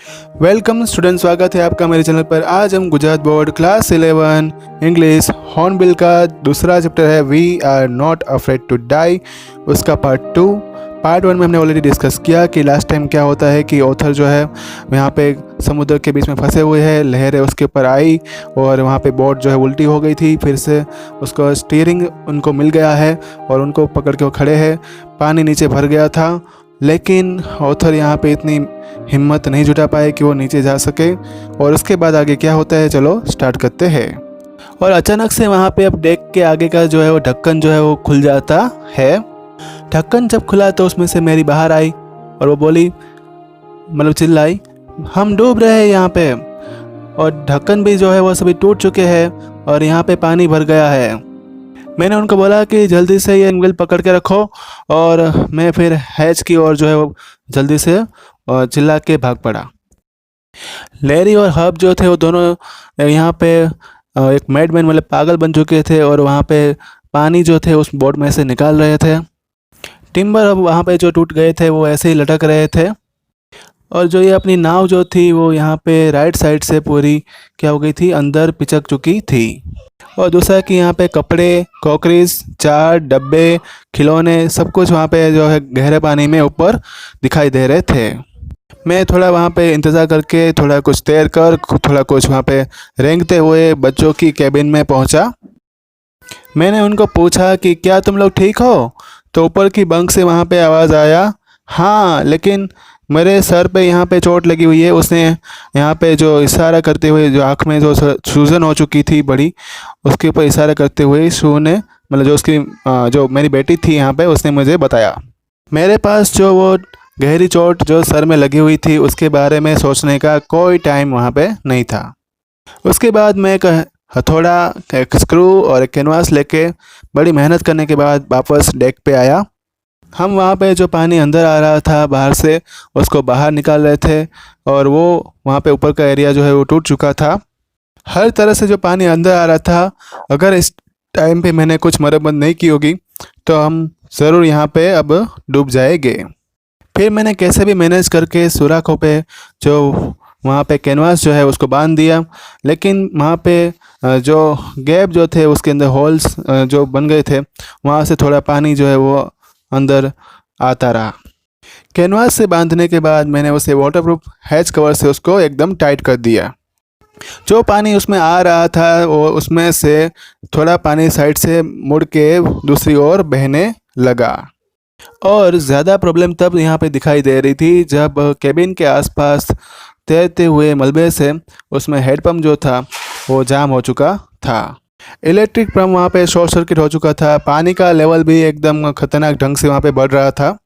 Welcome student, स्वागत है आपका मेरे चैनल पर। आज हम Gujarat board class 11 English Hornbill का दूसरा चैप्टर है we are not afraid to die, उसका पार्ट 1 में हमने ऑलरेडी डिस्कस किया कि लास्ट टाइम क्या होता है कि ऑथर जो है यहाँ पे समुद्र के बीच में फंसे हुए हैं, लहरें उसके ऊपर आई और वहाँ पे बोट जो है उल्टी हो गई थी। फिर से उसको स्टीयरिंग उनको मिल गया है और उनको पकड़ के वो खड़े हैं। पानी नीचे भर गया था, लेकिन ऑथर यहाँ पे इतनी हिम्मत नहीं जुटा पाए कि वो नीचे जा सके। और उसके बाद आगे क्या होता है, चलो स्टार्ट करते हैं। और अचानक से वहाँ पे अब डेक के आगे का जो है वो ढक्कन जो है वो खुल जाता है। ढक्कन जब खुला तो उसमें से मेरी बाहर आई और वो बोली, मतलब चिल्लाई, हम डूब रहे हैं यहाँ पे। और ढक्कन भी जो है वो सभी टूट चुके हैं और यहाँ पे पानी भर गया है। मैंने उनको बोला कि जल्दी से ये एंगल पकड़ के रखो, और मैं फिर हैच की ओर जो है वो जल्दी से चिल्ला के भाग पड़ा। लैरी और हब जो थे वो दोनों यहाँ पे एक मैडमैन मतलब पागल बन चुके थे और वहाँ पे पानी जो थे उस बोट में से निकाल रहे थे। टिम्बर अब वहाँ पे जो टूट गए थे वो ऐसे ही लटक रहे थे। और जो ये अपनी नाव जो थी वो यहाँ पे राइट साइड से पूरी क्या हो गई थी, अंदर पिचक चुकी थी। और दूसरा कि यहाँ पे कपड़े, क्रॉकरीज, चार डब्बे, खिलौने, सब कुछ वहाँ पे जो है गहरे पानी में ऊपर दिखाई दे रहे थे। मैं थोड़ा वहाँ पे इंतज़ार करके, थोड़ा कुछ तैर कर, थोड़ा कुछ वहाँ पे रेंगते हुए बच्चों की कैबिन में पहुँचा। मैंने उनको पूछा कि क्या तुम लोग ठीक हो? तो ऊपर की बंक से वहाँ पे आवाज़ आया, हाँ लेकिन मेरे सर पे यहाँ पे चोट लगी हुई है। उसने यहाँ पे जो इशारा करते हुए, जो आँख में जो सूजन हो चुकी थी बड़ी, उसके ऊपर इशारा करते हुए शू ने, मतलब जो उसकी जो मेरी बेटी थी यहाँ पे, उसने मुझे बताया। मेरे पास जो वो गहरी चोट जो सर में लगी हुई थी उसके बारे में सोचने का कोई टाइम वहाँ पे नहीं था। उसके बाद मैं एक हथौड़ा, एक स्क्रू और एक कैनवास लेके बड़ी मेहनत करने के बाद वापस डेक पे आया। हम वहाँ पे जो पानी अंदर आ रहा था बाहर से, उसको बाहर निकाल रहे थे। और वो वहाँ पे ऊपर का एरिया जो है वो टूट चुका था। हर तरह से जो पानी अंदर आ रहा था, अगर इस टाइम पे मैंने कुछ मरम्मत नहीं की होगी तो हम ज़रूर यहाँ पे अब डूब जाएंगे। फिर मैंने कैसे भी मैनेज करके सुराखों पे जो वहाँ पे कैनवास जो है उसको बांध दिया, लेकिन वहाँ पे जो गैप जो थे उसके अंदर होल्स जो बन गए थे, वहाँ से थोड़ा पानी जो है वो अंदर आता रहा। कैनवास से बांधने के बाद मैंने उसे वाटरप्रूफ हैच कवर से उसको एकदम टाइट कर दिया। जो पानी उसमें आ रहा था वो उसमें से थोड़ा पानी साइड से मुड़ के दूसरी ओर बहने लगा। और ज़्यादा प्रॉब्लम तब यहाँ पे दिखाई दे रही थी जब केबिन के आसपास तैरते हुए मलबे से उसमें हेडपम्प जो था वो जाम हो चुका था। इलेक्ट्रिक पंप वहाँ पे शॉर्ट सर्किट हो चुका था। पानी का लेवल भी एकदम खतरनाक ढंग से वहाँ पे बढ़ रहा था।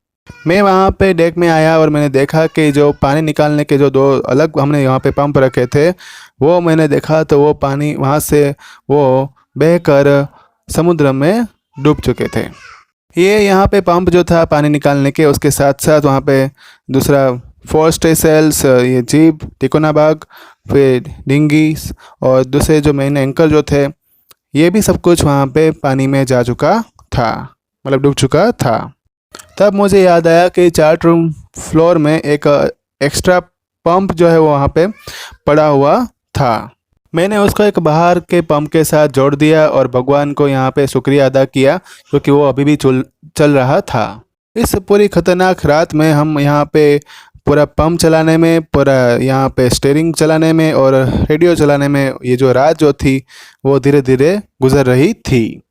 मैं वहाँ पे डेक में आया और मैंने देखा कि जो पानी निकालने के जो दो अलग हमने यहाँ पे पंप रखे थे, वो मैंने देखा तो वो पानी वहाँ से वो बहकर समुद्र में डूब चुके थे। ये यहाँ पे पंप जो था पानी निकालने के, उसके साथ साथ वहाँ पे दूसरा फोर स्टे सेल्स, ये जीप, टिकोना बाग, फिर डिंगी और दूसरे जो मेन एंकर जो थे, ये भी सब कुछ वहाँ पे पानी में जा चुका था, मतलब डूब चुका था। तब मुझे याद आया कि चार्ट रूम फ्लोर में एक एक्स्ट्रा पंप जो है वो वहाँ पे पड़ा हुआ था। मैंने उसको एक बाहर के पंप के साथ जोड़ दिया और भगवान को यहाँ पे शुक्रिया अदा किया क्योंकि वो अभी भी चल रहा था। इस पूरी खतरनाक रात में हम यहाँ पे पूरा पंप चलाने में, पूरा यहाँ पे स्टीयरिंग चलाने में और रेडियो चलाने में, ये जो रात जो थी वो धीरे धीरे गुजर रही थी।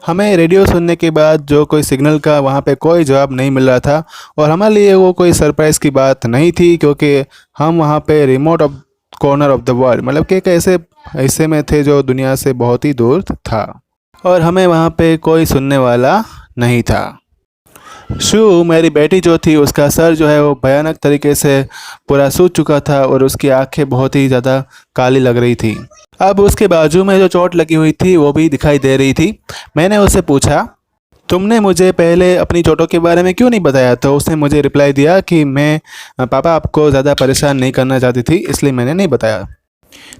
हमें रेडियो सुनने के बाद जो कोई सिग्नल का वहाँ पे कोई जवाब नहीं मिल रहा था, और हमारे लिए वो कोई सरप्राइज़ की बात नहीं थी क्योंकि हम वहाँ पे remote of corner of the world, मतलब कि एक ऐसे हिस्से में थे जो दुनिया से बहुत ही दूर था और हमें वहाँ पे कोई सुनने वाला नहीं था। शू, मेरी बेटी जो थी, उसका सर जो है वो भयानक तरीके से पूरा सूज चुका था और उसकी आंखें बहुत ही ज़्यादा काली लग रही थी। अब उसके बाजू में जो चोट लगी हुई थी वो भी दिखाई दे रही थी। मैंने उससे पूछा, तुमने मुझे पहले अपनी चोटों के बारे में क्यों नहीं बताया? तो उसने मुझे रिप्लाई दिया कि मैं पापा आपको ज़्यादा परेशान नहीं करना चाहती थी, इसलिए मैंने नहीं बताया।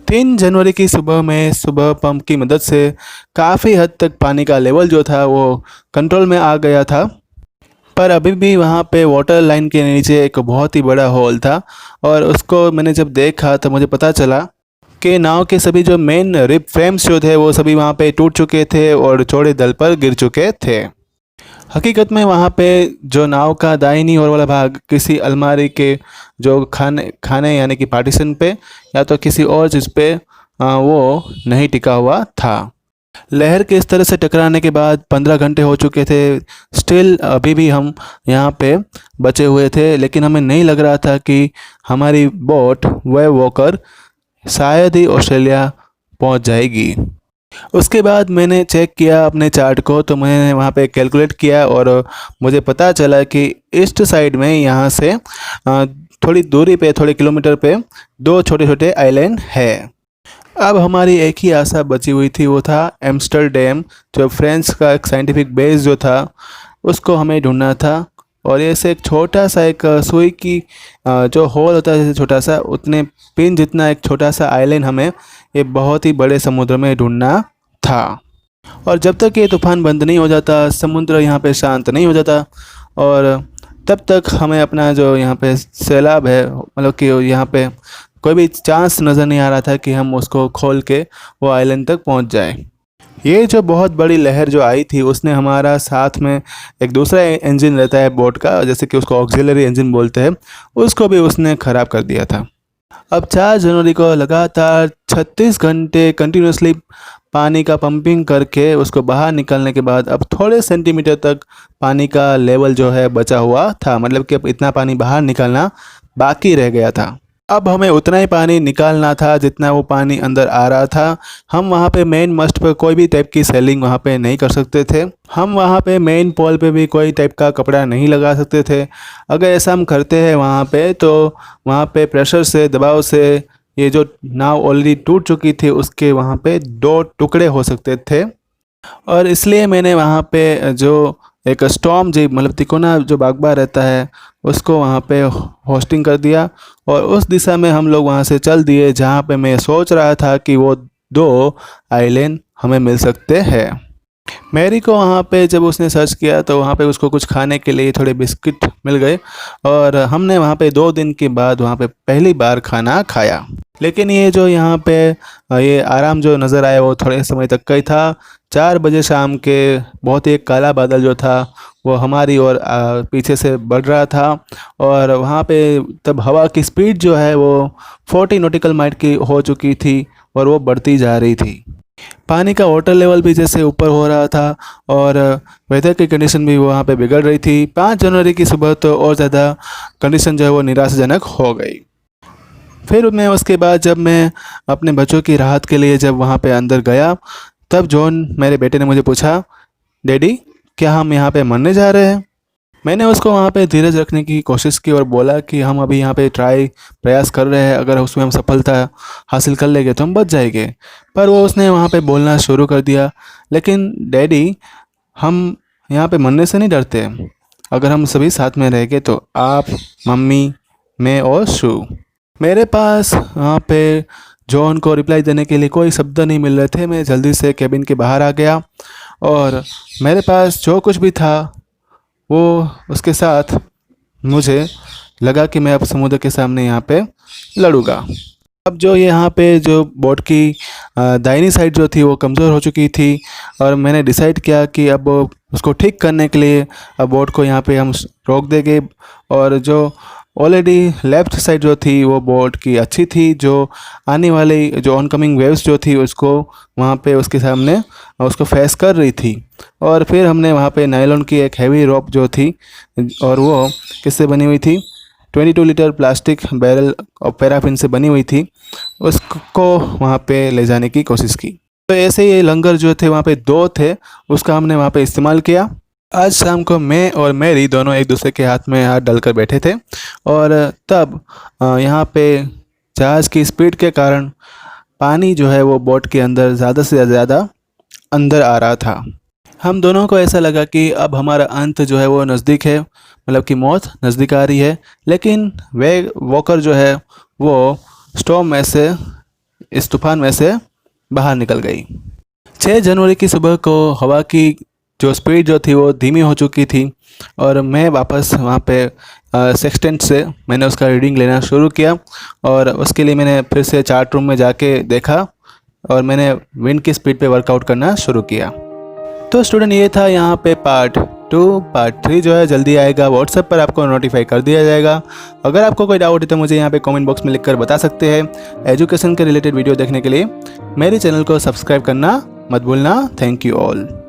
3 जनवरी की सुबह में सुबह पंप की मदद से काफ़ी हद तक पानी का लेवल जो था वो कंट्रोल में आ गया था। पर अभी भी वहाँ पे वाटर लाइन के नीचे एक बहुत ही बड़ा होल था और उसको मैंने जब देखा तो मुझे पता चला कि नाव के सभी जो मेन रिब फ्रेम्स जो थे वो सभी वहाँ पे टूट चुके थे और चौड़े दल पर गिर चुके थे। हकीकत में वहाँ पे जो नाव का दाहिनी ओर वाला भाग किसी अलमारी के जो खाने खाने यानी कि पार्टीशन पे या तो किसी और चीज़ पे वो नहीं टिका हुआ था। लहर के इस तरह से टकराने के बाद 15 घंटे हो चुके थे। स्टिल अभी भी हम यहाँ पे बचे हुए थे, लेकिन हमें नहीं लग रहा था कि हमारी बोट वेव वॉकर शायद ही ऑस्ट्रेलिया पहुँच जाएगी। उसके बाद मैंने चेक किया अपने चार्ट को, तो मैंने वहाँ पे कैलकुलेट किया और मुझे पता चला कि ईस्ट साइड में यहाँ से थोड़ी दूरी पे, थोड़े किलोमीटर पे 2 छोटे छोटे आइलैंड है। अब हमारी एक ही आशा बची हुई थी, वो था एम्स्टर्डम, जो फ्रेंच का एक साइंटिफिक बेस जो था उसको हमें ढूंढना था। और ऐसे एक छोटा सा एक सुई की जो होल होता है जैसे छोटा सा, उतने पिन जितना एक छोटा सा आइलैंड हमें ये बहुत ही बड़े समुद्र में ढूंढना था। और जब तक ये तूफान बंद नहीं हो जाता, समुद्र यहाँ पे शांत नहीं हो जाता, और तब तक हमें अपना जो यहाँ पे सैलाब है, मतलब कि यहाँ पे कोई भी चांस नज़र नहीं आ रहा था कि हम उसको खोल के वो आइलैंड तक पहुँच जाए। ये जो बहुत बड़ी लहर जो आई थी उसने हमारा साथ में एक दूसरा इंजन रहता है बोट का, जैसे कि उसको ऑक्सिलरी इंजन बोलते हैं, उसको भी उसने ख़राब कर दिया था। अब 4 जनवरी को लगातार 36 घंटे कंटिन्यूसली पानी का पंपिंग करके उसको बाहर निकलने के बाद अब थोड़े सेंटीमीटर तक पानी का लेवल जो है बचा हुआ था, मतलब कि अब इतना पानी बाहर निकलना बाकी रह गया था। अब हमें उतना ही पानी निकालना था जितना वो पानी अंदर आ रहा था। हम वहाँ पे मेन मस्ट पर कोई भी टाइप की सेलिंग वहाँ पे नहीं कर सकते थे। हम वहाँ पे मेन पोल पे भी कोई टाइप का कपड़ा नहीं लगा सकते थे। अगर ऐसा हम करते हैं वहाँ पे, तो वहाँ पे प्रेशर से, दबाव से ये जो नाव ऑलरेडी टूट चुकी थी उसके वहाँ पे 2 टुकड़े हो सकते थे। और इसलिए मैंने वहाँ पे जो एक स्टॉर्म जी, मतलब तिकोना जो बागबा रहता है, उसको वहाँ पे होस्टिंग कर दिया और उस दिशा में हम लोग वहाँ से चल दिए जहाँ पे मैं सोच रहा था कि वो 2 आइलैंड हमें मिल सकते हैं। मैरी को वहाँ पे जब उसने सर्च किया तो वहाँ पे उसको कुछ खाने के लिए थोड़े बिस्किट मिल गए और हमने वहाँ पे 2 दिन के बाद वहाँ पे पहली बार खाना खाया। लेकिन ये जो यहाँ पे ये आराम जो नज़र आया वो थोड़े समय तक का ही था। 4 बजे शाम के बहुत ही एक काला बादल जो था वो हमारी ओर पीछे से बढ़ रहा था और वहाँ पे तब हवा की स्पीड जो है वो 40 नॉटिकल माइल की हो चुकी थी और वो बढ़ती जा रही थी। पानी का वाटर लेवल भी जैसे ऊपर हो रहा था और वेदर की कंडीशन भी वहाँ पे बिगड़ रही थी। 5 जनवरी की सुबह तो और ज़्यादा कंडीशन जो है वो निराशाजनक हो गई। फिर मैं उसके बाद जब मैं अपने बच्चों की राहत के लिए जब वहाँ पे अंदर गया, तब जॉन मेरे बेटे ने मुझे पूछा, डैडी क्या हम यहाँ पे मरने जा रहे हैं? मैंने उसको वहाँ पे धीरज रखने की कोशिश की और बोला कि हम अभी यहाँ पे प्रयास कर रहे हैं, अगर उसमें हम सफलता हासिल कर लेंगे तो हम बच जाएंगे। पर वो उसने वहाँ पे बोलना शुरू कर दिया, लेकिन डैडी हम यहाँ पे मरने से नहीं डरते, अगर हम सभी साथ में रहेंगे तो आप, मम्मी, मैं और शू। मेरे पास वहाँ पे जॉन को रिप्लाई देने के लिए कोई शब्द नहीं मिल रहे थे। मैं जल्दी से केबिन के बाहर आ गया और मेरे पास जो कुछ भी था वो उसके साथ मुझे लगा कि मैं अब समुद्र के सामने यहाँ पे लड़ूंगा। अब जो यहाँ पे जो बोट की दाहिनी साइड जो थी वो कमज़ोर हो चुकी थी और मैंने डिसाइड किया कि अब उसको ठीक करने के लिए अब बोट को यहाँ पे हम रोक देंगे और जो ऑलरेडी लेफ़्ट साइड जो थी वो बोट की अच्छी थी, जो आने वाली जो ऑनकमिंग वेव्स जो थी उसको वहाँ पे उसके सामने उसको फेस कर रही थी। और फिर हमने वहाँ पे नायलॉन की एक हैवी रोप जो थी, और वो किससे बनी हुई थी, 22 लीटर प्लास्टिक बैरल और पैराफिन से बनी हुई थी, उसको वहाँ पे ले जाने की कोशिश की। तो ऐसे ही लंगर जो थे वहाँ पे 2 थे, उसका हमने वहाँ पे इस्तेमाल किया। आज शाम को मैं और मैरी दोनों एक दूसरे के हाथ में हाथ डालकर बैठे थे और तब यहाँ पे जहाज़ की स्पीड के कारण पानी जो है वो बोट के अंदर ज़्यादा से ज़्यादा अंदर आ रहा था। हम दोनों को ऐसा लगा कि अब हमारा अंत जो है वो नज़दीक है, मतलब कि मौत नज़दीक आ रही है। लेकिन वेग वॉकर जो है वो स्टॉर्म में से, इस तूफान में से बाहर निकल गई। 6 जनवरी की सुबह को हवा की जो स्पीड जो थी वो धीमी हो चुकी थी और मैं वापस वहाँ पे सेक्सटेंट से मैंने उसका रीडिंग लेना शुरू किया और उसके लिए मैंने फिर से चार्ट रूम में जाके देखा और मैंने विंड की स्पीड पे वर्कआउट करना शुरू किया। तो स्टूडेंट ये था यहाँ पे पार्ट 2। पार्ट 3 जो है जल्दी आएगा, व्हाट्सएप पर आपको नोटिफाई कर दिया जाएगा। अगर आपको कोई डाउट है तो मुझे यहाँ पे कमेंट बॉक्स में लिखकर बता सकते हैं। एजुकेशन के रिलेटेड वीडियो देखने के लिए मेरे चैनल को सब्सक्राइब करना मत भूलना। Thank you all.